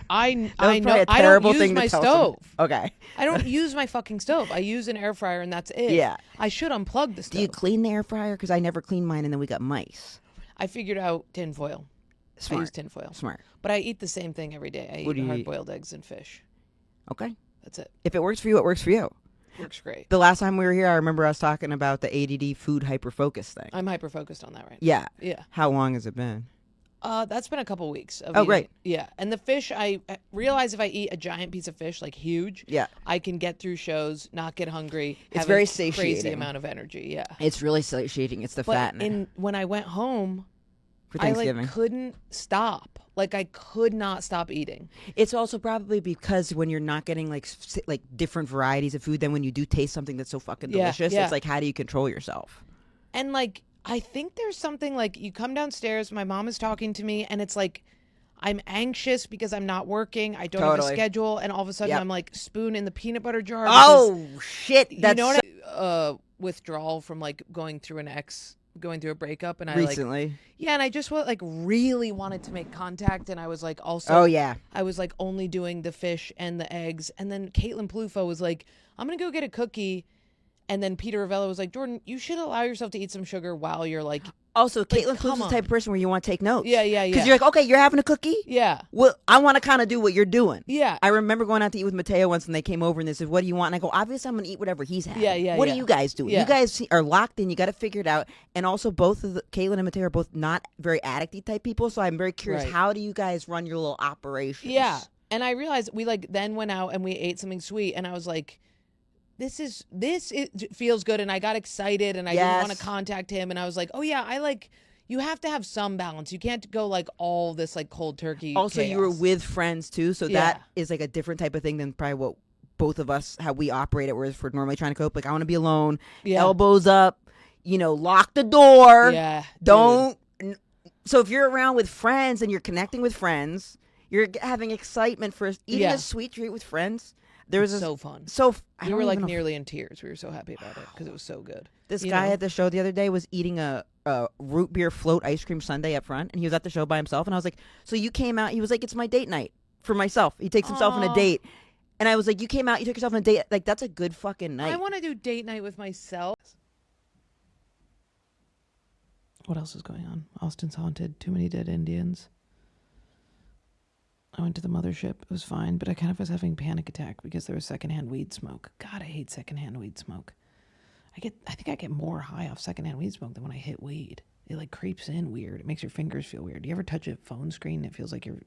I know. I don't use my stove. Okay. I don't use my fucking stove. I use an air fryer, and that's it. Yeah. I should unplug the stove. Do you clean the air fryer? Because I never cleaned mine, and then we got mice. I figured out tinfoil. Smart. I use tinfoil. Smart. But I eat the same thing every day. I eat hard-boiled eggs and fish. Okay. That's it. If it works for you, it works for you. Works great. The last time we were here, I remember us talking about the ADD food hyperfocus thing. I'm hyper-focused on that right now. Yeah. Yeah. How long has it been? That's been a couple weeks. Of Oh, great. Yeah. And the fish, I realize if I eat a giant piece of fish, like huge, Yeah. I can get through shows, not get hungry. It's have very a crazy satiating. amount of energy. Yeah. It's really satiating. It's the fat in it. When I went home, For I Thanksgiving. couldn't stop. Like I could not stop eating. It's also probably because when you're not getting like different varieties of food, then when you do taste something that's so fucking delicious, yeah. it's like, how do you control yourself? And like, I think there's something like you come downstairs, my mom is talking to me, and it's like I'm anxious because I'm not working. I don't have a schedule, and all of a sudden I'm like spoon in the peanut butter jar. Oh shit! That's you know withdrawal from like going through a breakup, and recently. And I just really wanted to make contact, and I was like also I was like only doing the fish and the eggs, and then Caitlin Plufo was like, I'm gonna go get a cookie. And then Peter Ravello was like, Jordan, you should allow yourself to eat some sugar while you're like. Also, Caitlin Clues is the type of person where you want to take notes. Yeah. Because you're like, okay, you're having a cookie? Yeah. Well, I want to kind of do what you're doing. Yeah. I remember going out to eat with Mateo once, and they came over and they said, what do you want? And I go, obviously, I'm going to eat whatever he's having. Yeah. What are you guys doing? Yeah. You guys are locked in. You got to figure it out. And also, both of Caitlin and Mateo are both not very addict-y type people. So I'm very curious, how do you guys run your little operations? Yeah. And I realized we then went out and we ate something sweet, and I was like, this feels good, and I got excited, and I didn't want to contact him, and I was like, oh yeah, you have to have some balance. You can't go like all this like cold turkey. Also, chaos. You were with friends too, so that is like a different type of thing than probably what both of us, how we operate it, whereas we're normally trying to cope. Like, I want to be alone, elbows up, lock the door. Yeah. Don't. So if you're around with friends and you're connecting with friends, you're having excitement for eating a sweet treat with friends. So fun. We were like nearly in tears. We were so happy about it because it was so good. This guy at the show the other day was eating a root beer float ice cream sundae up front, and he was at the show by himself. And I was like, so you came out? He was like, it's my date night for myself. He takes himself on a date. And I was like, you came out, you took yourself on a date. Like, that's a good fucking night. I want to do date night with myself. What else is going on? Austin's haunted. Too many dead Indians. I went to the Mothership. It was fine, but I kind of was having a panic attack because there was secondhand weed smoke. God, I hate secondhand weed smoke. I think I get more high off secondhand weed smoke than when I hit weed. It like creeps in weird. It makes your fingers feel weird. Do you ever touch a phone screen and it feels like your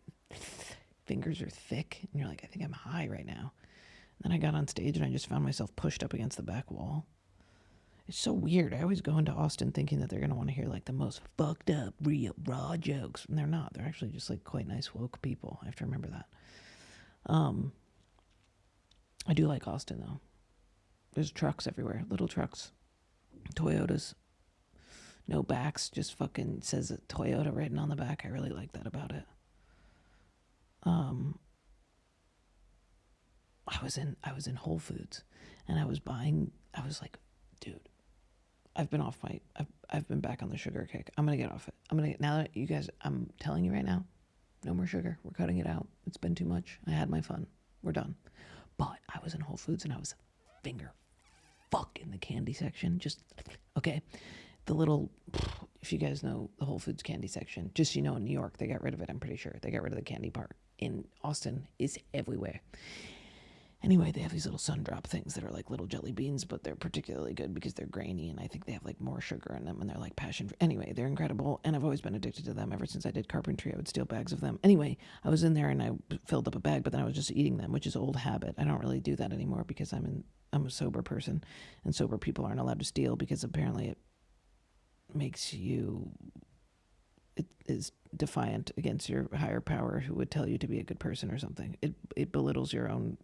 fingers are thick and you're like, I think I'm high right now. And then I got on stage and I just found myself pushed up against the back wall. It's so weird. I always go into Austin thinking that they're going to want to hear like the most fucked up, real, raw jokes. And they're not. They're actually just like quite nice, woke people. I have to remember that. I do like Austin though. There's trucks everywhere. Little trucks. Toyotas. No backs. Just fucking says Toyota written on the back. I really like that about it. I was in Whole Foods and I was like, dude, I've been back on the sugar kick. I'm going to get off it. Now that you guys, I'm telling you right now, no more sugar. We're cutting it out. It's been too much. I had my fun. We're done. But I was in Whole Foods and I was finger fuck in the candy section. Just, okay. The little, if you guys know the Whole Foods candy section, just, in New York, they got rid of it. I'm pretty sure they got rid of the candy part. In Austin, is everywhere. Anyway, they have these little sun drop things that are like little jelly beans, but they're particularly good because they're grainy, and I think they have like more sugar in them, and they're like passion. Anyway, they're incredible, and I've always been addicted to them. Ever since I did carpentry, I would steal bags of them. Anyway, I was in there and I filled up a bag, but then I was just eating them, which is old habit. I don't really do that anymore because I'm a sober person, and sober people aren't allowed to steal because apparently it makes you. It is defiant against your higher power who would tell you to be a good person or something. It belittles your own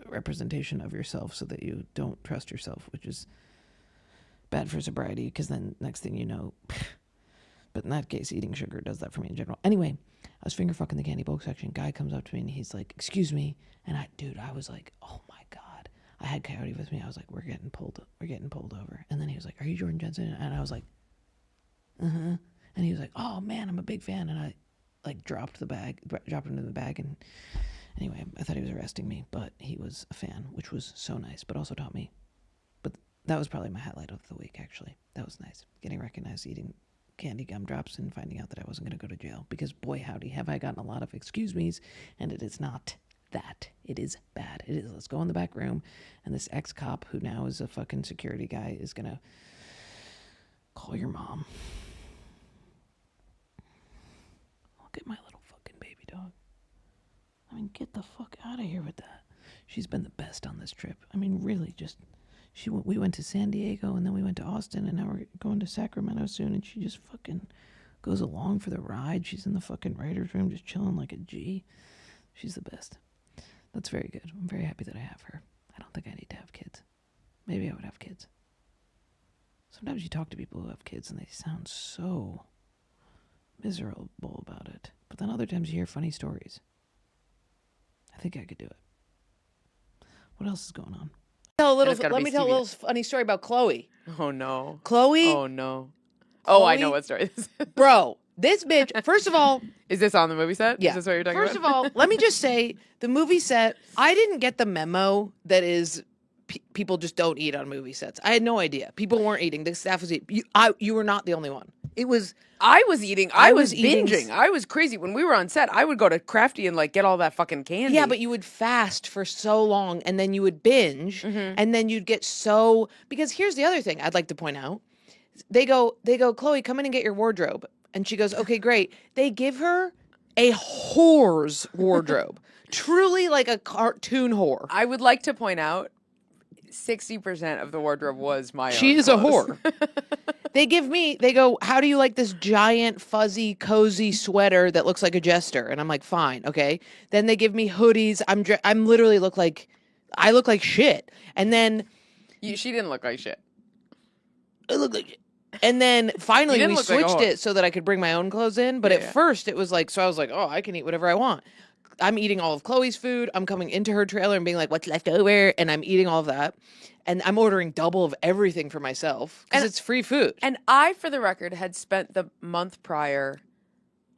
representation of yourself so that you don't trust yourself, which is bad for sobriety because then next thing you know, but in that case, eating sugar does that for me in general. Anyway, I was finger fucking the candy bulk section. Guy comes up to me and he's like, excuse me. And I was like, oh my God. I had Coyote with me. I was like, we're getting pulled over. And then he was like, are you Jordan Jensen? And I was like, uh-huh. And he was like, oh man, I'm a big fan. And like dropped it into the bag, and anyway, I thought he was arresting me, but he was a fan, which was so nice, but also taught me. But that was probably my highlight of the week, actually. That was nice, getting recognized eating candy gumdrops and finding out that I wasn't going to go to jail, because boy howdy have I gotten a lot of excuse me's, and it is not that. It is bad. It is, let's go in the back room, and this ex-cop who now is a fucking security guy is going to call your mom. Look at my little fucking baby dog. I mean, get the fuck out of here with that. She's been the best on this trip. I mean, really, just we went to San Diego, and then we went to Austin, and now we're going to Sacramento soon, and she just fucking goes along for the ride. She's in the fucking writer's room just chilling like a G. She's the best. That's very good. I'm very happy that I have her. I don't think I need to have kids. Maybe I would have kids. Sometimes you talk to people who have kids and they sound so miserable about it. But then other times you hear funny stories. I think I could do it. What else is going on? Let me tell a little funny story about Chloe. Oh, no. Chloe? Oh, no. Oh, I know what story this is. Bro, this bitch, first of all... Is this on the movie set? Yeah. Is this what you're talking about? First of all, let me just say, the movie set, I didn't get the memo that is... people just don't eat on movie sets. I had no idea. People weren't eating. The staff was eating. You were not the only one. It was... I was eating. I was eating binging. I was crazy. When we were on set, I would go to Crafty and like get all that fucking candy. Yeah, but you would fast for so long, and then you would binge, and then you'd get so... Because here's the other thing I'd like to point out. They go, Chloe, come in and get your wardrobe. And she goes, okay, great. They give her a whore's wardrobe. Truly like a cartoon whore. I would like to point out 60% of the wardrobe was my own. She is a clothes. whore. They go, how do you like this giant, fuzzy, cozy sweater that looks like a jester? And I'm like, fine, okay. Then they give me hoodies. I'm literally I look like shit. And then... She didn't look like shit. I look like shit. And then finally we switched like it so that I could bring my own clothes in. But at first it was like, so I was like, oh, I can eat whatever I want. I'm eating all of Chloe's food. I'm coming into her trailer and being like, what's left over? And I'm eating all of that. And I'm ordering double of everything for myself because it's free food. And I, for the record, had spent the month prior,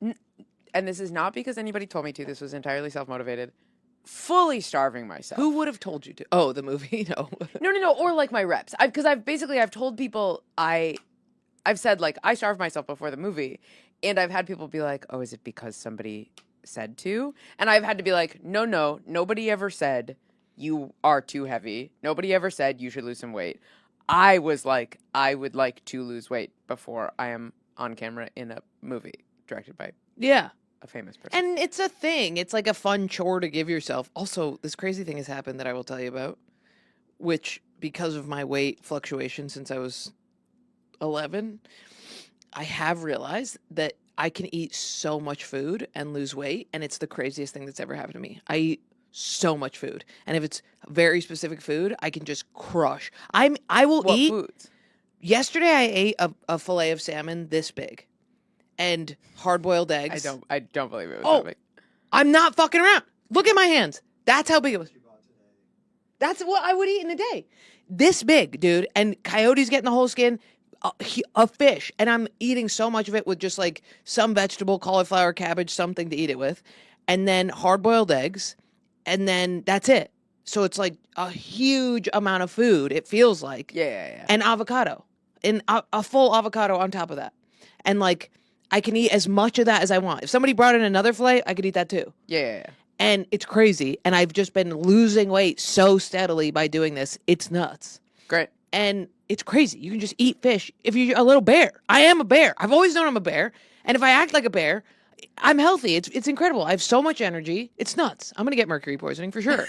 and this is not because anybody told me to, this was entirely self-motivated, fully starving myself. Who would have told you to? Oh, the movie? No. No. Or like my reps. Because I've told people, I've said like, I starved myself before the movie. And I've had people be like, oh, is it because somebody said to? And I've had to be like, no, nobody ever said you are too heavy. Nobody ever said you should lose some weight. I was like, I would like to lose weight before I am on camera in a movie directed by a famous person. And it's a thing. It's like a fun chore to give yourself. Also, this crazy thing has happened that I will tell you about, which because of my weight fluctuation since I was 11, I have realized that I can eat so much food and lose weight, and it's the craziest thing that's ever happened to me. I eat so much food, and if it's very specific food, I can just crush. I will eat. What foods? Yesterday, I ate a fillet of salmon this big, and hard-boiled eggs. I don't believe it was that big. I'm not fucking around. Look at my hands. That's how big it was. That's what I would eat in a day. This big, dude. And Coyote's getting the whole skin. A fish, and I'm eating so much of it with just like some vegetable, cauliflower, cabbage, something to eat it with, and then hard-boiled eggs, and then that's it. So it's like a huge amount of food, it feels like. Yeah. And avocado, and a full avocado on top of that, and like I can eat as much of that as I want. If somebody brought in another fillet, I could eat that too. Yeah. And it's crazy, and I've just been losing weight so steadily by doing this. It's nuts. Great. And it's crazy. You can just eat fish if you're a little bear. I am a bear. I've always known I'm a bear. And if I act like a bear, I'm healthy. It's incredible. I have so much energy. It's nuts. I'm going to get mercury poisoning for sure.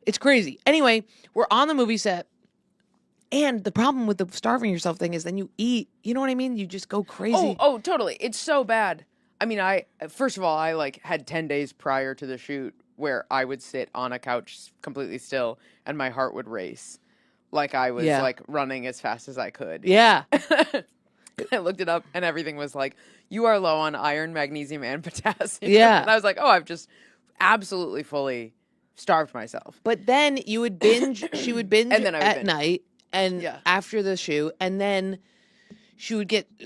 It's crazy. Anyway, we're on the movie set. And the problem with the starving yourself thing is then you eat. You know what I mean? You just go crazy. Oh, totally. It's so bad. I mean, first of all, I like had 10 days prior to the shoot where I would sit on a couch completely still and my heart would race. Like I was like running as fast as I could. Yeah. I looked it up and everything was like, you are low on iron, magnesium, and potassium. Yeah. And I was like, oh, I've just absolutely fully starved myself. But then you would binge. She would binge And then I would at binge. night and after the shoot. And then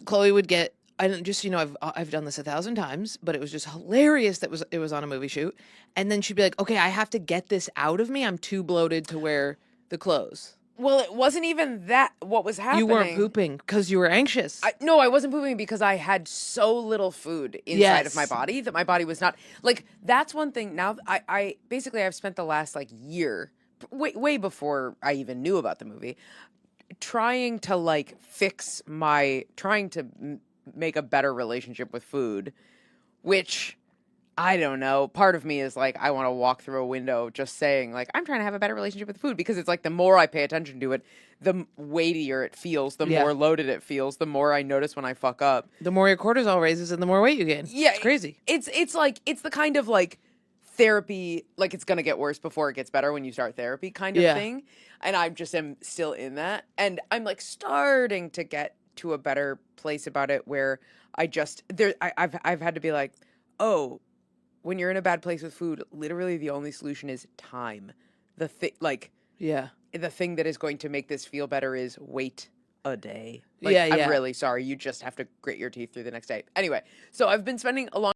Chloe would get I don't just, I've done this 1,000 times, but it was just hilarious that it was on a movie shoot. And then she'd be like, okay, I have to get this out of me. I'm too bloated to wear the clothes. Well, it wasn't even that what was happening. You weren't pooping because you were anxious. No, I wasn't pooping because I had so little food inside of my body that my body was not like. That's one thing. Now, I basically I've spent the last like year, way before I even knew about the movie, trying to like trying to make a better relationship with food, which I don't know. Part of me is like, I want to walk through a window just saying, like, I'm trying to have a better relationship with food, because it's like the more I pay attention to it, the weightier it feels, the more loaded it feels, the more I notice when I fuck up. The more your cortisol raises and the more weight you gain. Yeah. It's crazy. It's like, it's the kind of like therapy, like it's going to get worse before it gets better when you start therapy kind of thing. And I just am still in that. And I'm like starting to get to a better place about it where I've had to be like, oh, when you're in a bad place with food, literally the only solution is time. The thing that is going to make this feel better is wait a day. Like, I'm really sorry. You just have to grit your teeth through the next day. Anyway, so I've been spending a long